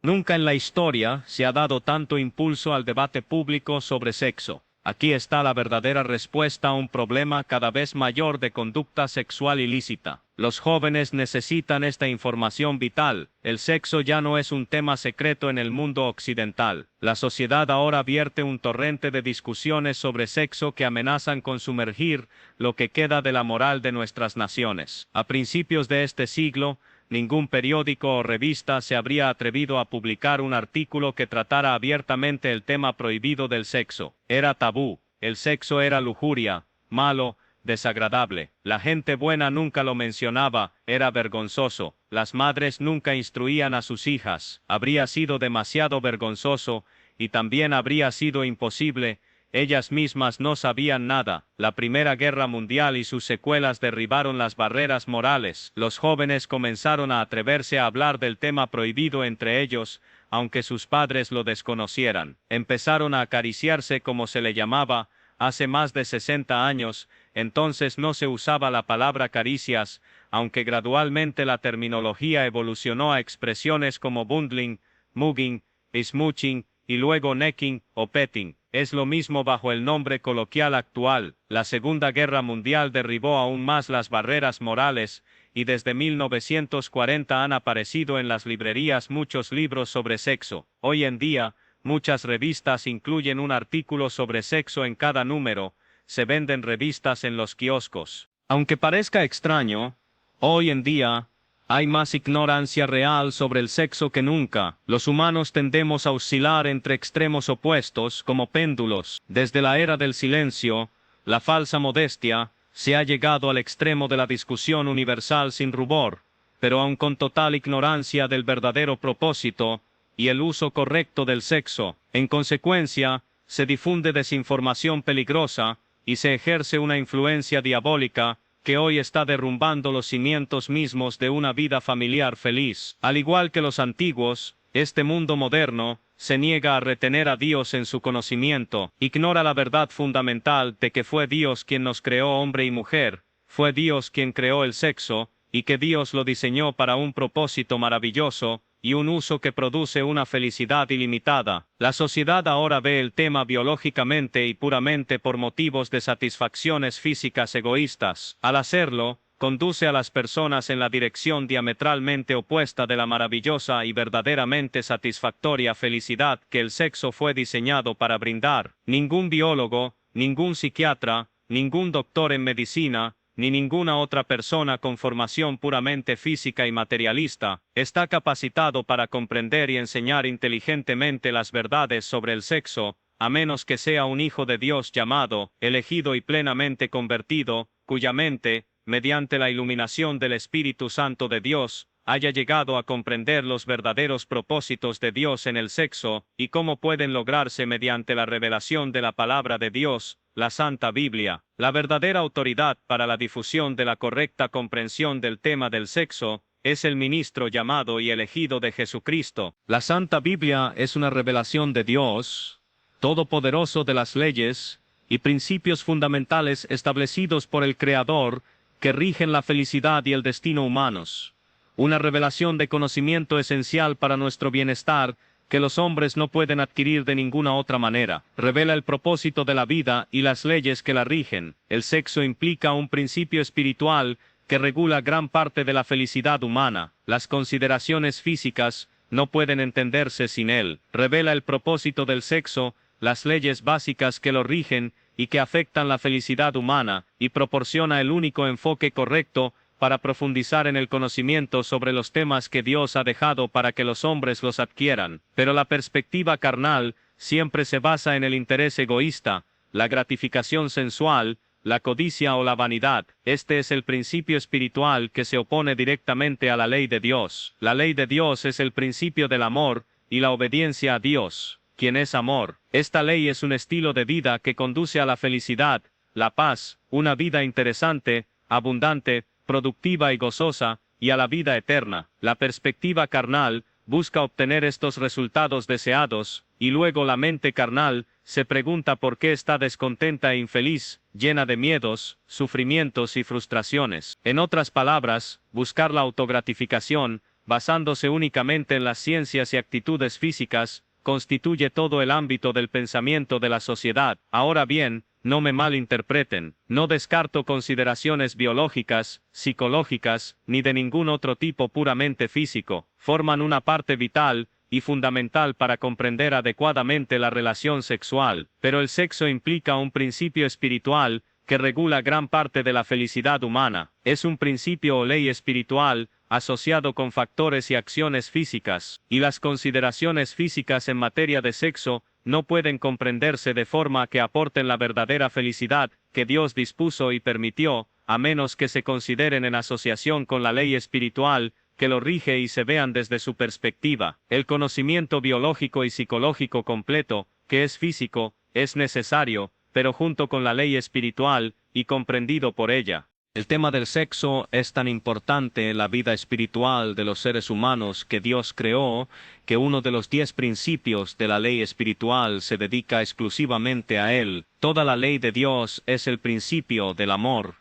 Nunca en la historia se ha dado tanto impulso al debate público sobre sexo. Aquí está la verdadera respuesta a un problema cada vez mayor de conducta sexual ilícita. Los jóvenes necesitan esta información vital. El sexo ya no es un tema secreto en el mundo occidental. La sociedad ahora vierte un torrente de discusiones sobre sexo que amenazan con sumergir lo que queda de la moral de nuestras naciones. A principios de este siglo, ningún periódico o revista se habría atrevido a publicar un artículo que tratara abiertamente el tema prohibido del sexo. Era tabú. El sexo era lujuria, malo, desagradable. La gente buena nunca lo mencionaba, era vergonzoso. Las madres nunca instruían a sus hijas. Habría sido demasiado vergonzoso, y también habría sido imposible. Ellas mismas no sabían nada. La Primera Guerra Mundial y sus secuelas derribaron las barreras morales. Los jóvenes comenzaron a atreverse a hablar del tema prohibido entre ellos, aunque sus padres lo desconocieran. Empezaron a acariciarse como se le llamaba, hace más de 60 años, entonces no se usaba la palabra caricias, aunque gradualmente la terminología evolucionó a expresiones como bundling, mugging, smooching, y luego necking o petting. Es lo mismo bajo el nombre coloquial actual. La Segunda Guerra Mundial derribó aún más las barreras morales, y desde 1940 han aparecido en las librerías muchos libros sobre sexo. Hoy en día, muchas revistas incluyen un artículo sobre sexo en cada número. Se venden revistas en los kioscos. Aunque parezca extraño, hoy en día, hay más ignorancia real sobre el sexo que nunca. Los humanos tendemos a oscilar entre extremos opuestos como péndulos. Desde la era del silencio, la falsa modestia, se ha llegado al extremo de la discusión universal sin rubor, pero aun con total ignorancia del verdadero propósito y el uso correcto del sexo. En consecuencia, se difunde desinformación peligrosa y se ejerce una influencia diabólica que hoy está derrumbando los cimientos mismos de una vida familiar feliz. Al igual que los antiguos, este mundo moderno se niega a retener a Dios en su conocimiento, ignora la verdad fundamental de que fue Dios quien nos creó hombre y mujer, fue Dios quien creó el sexo, y que Dios lo diseñó para un propósito maravilloso, y un uso que produce una felicidad ilimitada. La sociedad ahora ve el tema biológicamente y puramente por motivos de satisfacciones físicas egoístas. Al hacerlo, conduce a las personas en la dirección diametralmente opuesta de la maravillosa y verdaderamente satisfactoria felicidad que el sexo fue diseñado para brindar. Ningún biólogo, ningún psiquiatra, ningún doctor en medicina, ni ninguna otra persona con formación puramente física y materialista, está capacitado para comprender y enseñar inteligentemente las verdades sobre el sexo, a menos que sea un hijo de Dios llamado, elegido y plenamente convertido, cuya mente, mediante la iluminación del Espíritu Santo de Dios, haya llegado a comprender los verdaderos propósitos de Dios en el sexo, y cómo pueden lograrse mediante la revelación de la palabra de Dios, la Santa Biblia. La verdadera autoridad para la difusión de la correcta comprensión del tema del sexo es el ministro llamado y elegido de Jesucristo. La Santa Biblia es una revelación de Dios, todopoderoso, de las leyes y principios fundamentales establecidos por el Creador que rigen la felicidad y el destino humanos. Una revelación de conocimiento esencial para nuestro bienestar que los hombres no pueden adquirir de ninguna otra manera. Revela el propósito de la vida y las leyes que la rigen. El sexo implica un principio espiritual que regula gran parte de la felicidad humana. Las consideraciones físicas no pueden entenderse sin él. Revela el propósito del sexo, las leyes básicas que lo rigen y que afectan la felicidad humana, y proporciona el único enfoque correcto para profundizar en el conocimiento sobre los temas que Dios ha dejado para que los hombres los adquieran. Pero la perspectiva carnal siempre se basa en el interés egoísta, la gratificación sensual, la codicia o la vanidad. Este es el principio espiritual que se opone directamente a la ley de Dios. La ley de Dios es el principio del amor y la obediencia a Dios, quien es amor. Esta ley es un estilo de vida que conduce a la felicidad, la paz, una vida interesante, abundante, productiva y gozosa, y a la vida eterna. La perspectiva carnal busca obtener estos resultados deseados, y luego la mente carnal se pregunta por qué está descontenta e infeliz, llena de miedos, sufrimientos y frustraciones. En otras palabras, buscar la autogratificación, basándose únicamente en las ciencias y actitudes físicas, constituye todo el ámbito del pensamiento de la sociedad. Ahora bien, no me malinterpreten, no descarto consideraciones biológicas, psicológicas, ni de ningún otro tipo puramente físico. Forman una parte vital y fundamental para comprender adecuadamente la relación sexual, pero el sexo implica un principio espiritual que regula gran parte de la felicidad humana. Es un principio o ley espiritual asociado con factores y acciones físicas, y las consideraciones físicas en materia de sexo no pueden comprenderse de forma que aporten la verdadera felicidad que Dios dispuso y permitió, a menos que se consideren en asociación con la ley espiritual que lo rige y se vean desde su perspectiva. El conocimiento biológico y psicológico completo, que es físico, es necesario, pero junto con la ley espiritual, y comprendido por ella. El tema del sexo es tan importante en la vida espiritual de los seres humanos que Dios creó, que uno de los 10 principios de la ley espiritual se dedica exclusivamente a él. Toda la ley de Dios es el principio del amor,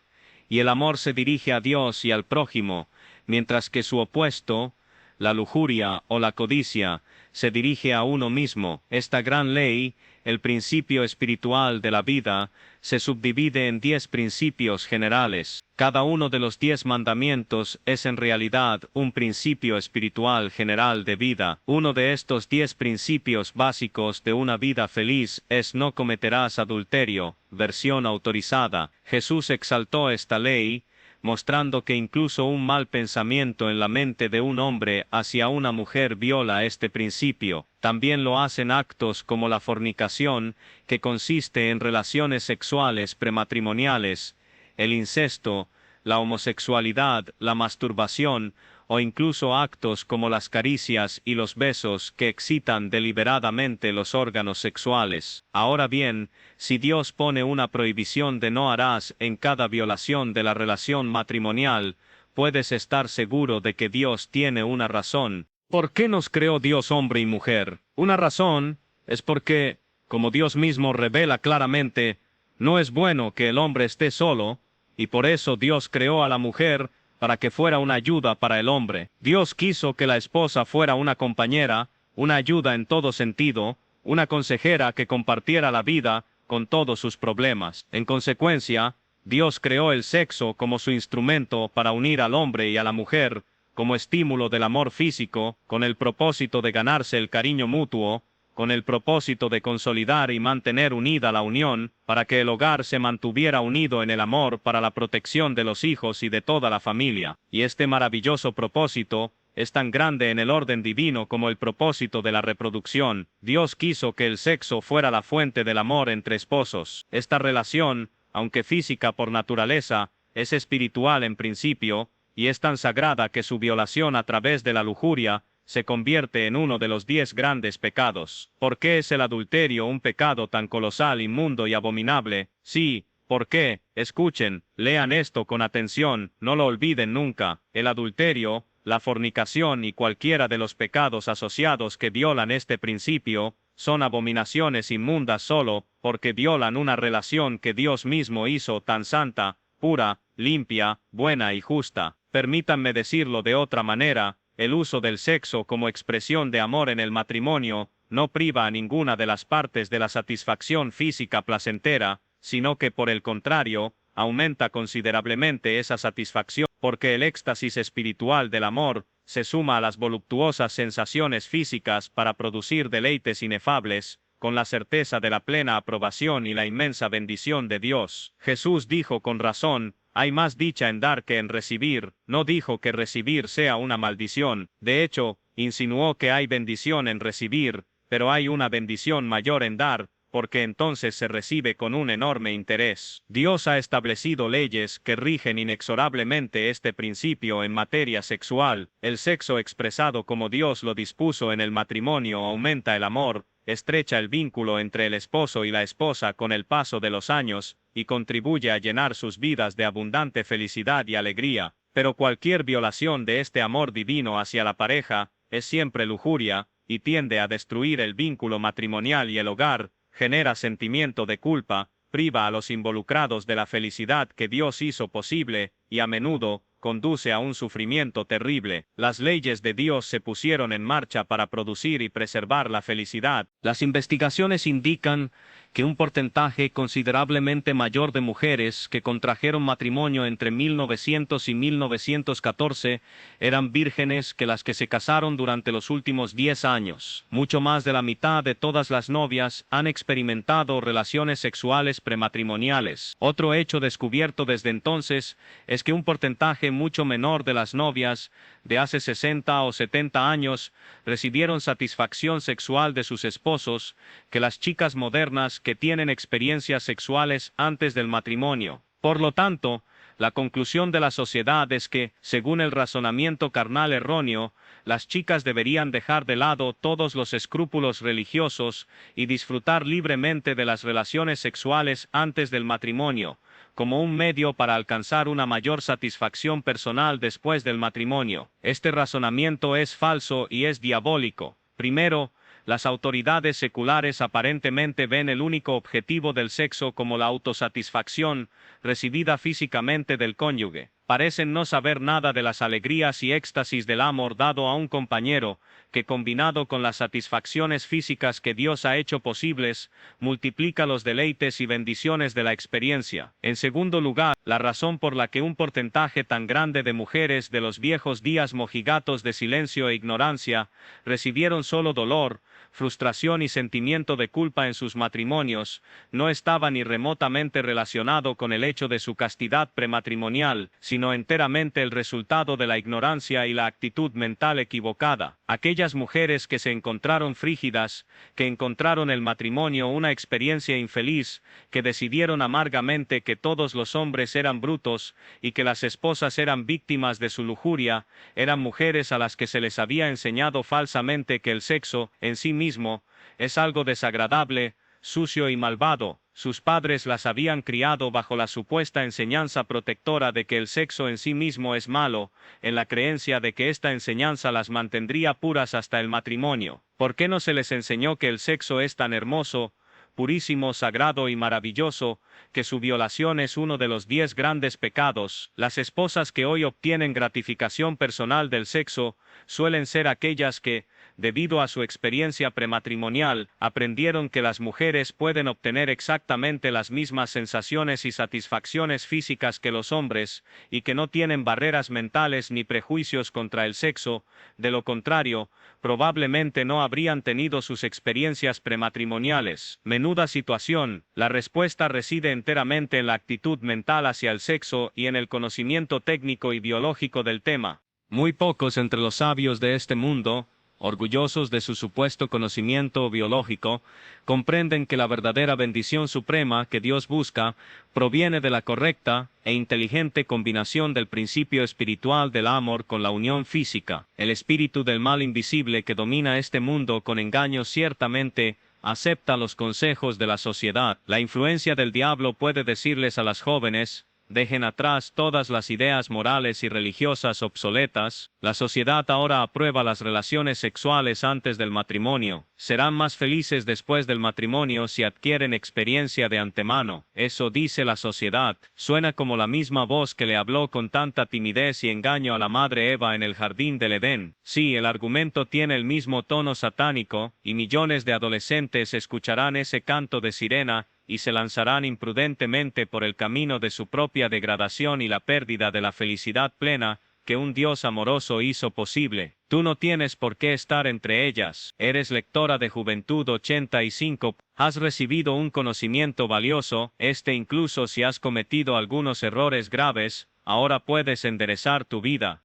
y el amor se dirige a Dios y al prójimo, mientras que su opuesto, la lujuria o la codicia, se dirige a uno mismo. Esta gran ley, el principio espiritual de la vida, se subdivide en 10 principios generales. Cada uno de los 10 mandamientos es en realidad un principio espiritual general de vida. Uno de estos 10 principios básicos de una vida feliz es no cometerás adulterio, versión autorizada. Jesús exaltó esta ley, mostrando que incluso un mal pensamiento en la mente de un hombre hacia una mujer viola este principio. También lo hacen actos como la fornicación, que consiste en relaciones sexuales prematrimoniales, el incesto, la homosexualidad, la masturbación, o incluso actos como las caricias y los besos que excitan deliberadamente los órganos sexuales. Ahora bien, si Dios pone una prohibición de no harás en cada violación de la relación matrimonial, puedes estar seguro de que Dios tiene una razón. ¿Por qué nos creó Dios hombre y mujer? Una razón es porque, como Dios mismo revela claramente, no es bueno que el hombre esté solo, y por eso Dios creó a la mujer para que fuera una ayuda para el hombre. Dios quiso que la esposa fuera una compañera, una ayuda en todo sentido, una consejera que compartiera la vida con todos sus problemas. En consecuencia, Dios creó el sexo como su instrumento para unir al hombre y a la mujer, como estímulo del amor físico, con el propósito de ganarse el cariño mutuo, con el propósito de consolidar y mantener unida la unión, para que el hogar se mantuviera unido en el amor para la protección de los hijos y de toda la familia. Y este maravilloso propósito es tan grande en el orden divino como el propósito de la reproducción. Dios quiso que el sexo fuera la fuente del amor entre esposos. Esta relación, aunque física por naturaleza, es espiritual en principio, y es tan sagrada que su violación a través de la lujuria se convierte en uno de los 10 grandes pecados. ¿Por qué es el adulterio un pecado tan colosal, inmundo y abominable? Sí, ¿por qué? Escuchen, lean esto con atención, no lo olviden nunca. El adulterio, la fornicación y cualquiera de los pecados asociados que violan este principio, son abominaciones inmundas solo porque violan una relación que Dios mismo hizo tan santa, pura, limpia, buena y justa. Permítanme decirlo de otra manera, el uso del sexo como expresión de amor en el matrimonio no priva a ninguna de las partes de la satisfacción física placentera, sino que por el contrario, aumenta considerablemente esa satisfacción, porque el éxtasis espiritual del amor se suma a las voluptuosas sensaciones físicas para producir deleites inefables, con la certeza de la plena aprobación y la inmensa bendición de Dios. Jesús dijo con razón, hay más dicha en dar que en recibir. No dijo que recibir sea una maldición. De hecho, insinuó que hay bendición en recibir, pero hay una bendición mayor en dar, porque entonces se recibe con un enorme interés. Dios ha establecido leyes que rigen inexorablemente este principio en materia sexual. El sexo expresado como Dios lo dispuso en el matrimonio aumenta el amor, estrecha el vínculo entre el esposo y la esposa con el paso de los años, y contribuye a llenar sus vidas de abundante felicidad y alegría. Pero cualquier violación de este amor divino hacia la pareja es siempre lujuria, y tiende a destruir el vínculo matrimonial y el hogar, genera sentimiento de culpa, priva a los involucrados de la felicidad que Dios hizo posible, y a menudo, conduce a un sufrimiento terrible. Las leyes de Dios se pusieron en marcha para producir y preservar la felicidad. Las investigaciones indican que un porcentaje considerablemente mayor de mujeres que contrajeron matrimonio entre 1900 y 1914 eran vírgenes que las que se casaron durante los últimos 10 años. Mucho más de la mitad de todas las novias han experimentado relaciones sexuales prematrimoniales. Otro hecho descubierto desde entonces es que un porcentaje mucho menor de las novias de hace 60 o 70 años recibieron satisfacción sexual de sus esposos que las chicas modernas que tienen experiencias sexuales antes del matrimonio. Por lo tanto, la conclusión de la sociedad es que, según el razonamiento carnal erróneo, las chicas deberían dejar de lado todos los escrúpulos religiosos y disfrutar libremente de las relaciones sexuales antes del matrimonio, como un medio para alcanzar una mayor satisfacción personal después del matrimonio. Este razonamiento es falso y es diabólico. Primero, las autoridades seculares aparentemente ven el único objetivo del sexo como la autosatisfacción recibida físicamente del cónyuge. Parecen no saber nada de las alegrías y éxtasis del amor dado a un compañero, que combinado con las satisfacciones físicas que Dios ha hecho posibles, multiplica los deleites y bendiciones de la experiencia. En segundo lugar, la razón por la que un porcentaje tan grande de mujeres de los viejos días mojigatos de silencio e ignorancia recibieron solo dolor, frustración y sentimiento de culpa en sus matrimonios, no estaba ni remotamente relacionado con el hecho de su castidad prematrimonial, sino enteramente el resultado de la ignorancia y la actitud mental equivocada. Aquellas mujeres que se encontraron frígidas, que encontraron el matrimonio una experiencia infeliz, que decidieron amargamente que todos los hombres eran brutos y que las esposas eran víctimas de su lujuria, eran mujeres a las que se les había enseñado falsamente que el sexo, en sí mismo, es algo desagradable, sucio y malvado. Sus padres las habían criado bajo la supuesta enseñanza protectora de que el sexo en sí mismo es malo, en la creencia de que esta enseñanza las mantendría puras hasta el matrimonio. ¿Por qué no se les enseñó que el sexo es tan hermoso, purísimo, sagrado y maravilloso, que su violación es uno de los 10 grandes pecados? Las esposas que hoy obtienen gratificación personal del sexo suelen ser aquellas que, debido a su experiencia prematrimonial, aprendieron que las mujeres pueden obtener exactamente las mismas sensaciones y satisfacciones físicas que los hombres, y que no tienen barreras mentales ni prejuicios contra el sexo. De lo contrario, probablemente no habrían tenido sus experiencias prematrimoniales. Menuda situación. La respuesta reside enteramente en la actitud mental hacia el sexo y en el conocimiento técnico y biológico del tema. Muy pocos entre los sabios de este mundo, orgullosos de su supuesto conocimiento biológico, comprenden que la verdadera bendición suprema que Dios busca proviene de la correcta e inteligente combinación del principio espiritual del amor con la unión física. El espíritu del mal invisible que domina este mundo con engaño ciertamente acepta los consejos de la sociedad. La influencia del diablo puede decirles a las jóvenes: dejen atrás todas las ideas morales y religiosas obsoletas. La sociedad ahora aprueba las relaciones sexuales antes del matrimonio. Serán más felices después del matrimonio si adquieren experiencia de antemano. Eso dice la sociedad. Suena como la misma voz que le habló con tanta timidez y engaño a la madre Eva en el jardín del Edén. Sí, el argumento tiene el mismo tono satánico, y millones de adolescentes escucharán ese canto de sirena y se lanzarán imprudentemente por el camino de su propia degradación y la pérdida de la felicidad plena que un Dios amoroso hizo posible. Tú no tienes por qué estar entre ellas. Eres lectora de Juventud 85, has recibido un conocimiento valioso, incluso si has cometido algunos errores graves, ahora puedes enderezar tu vida.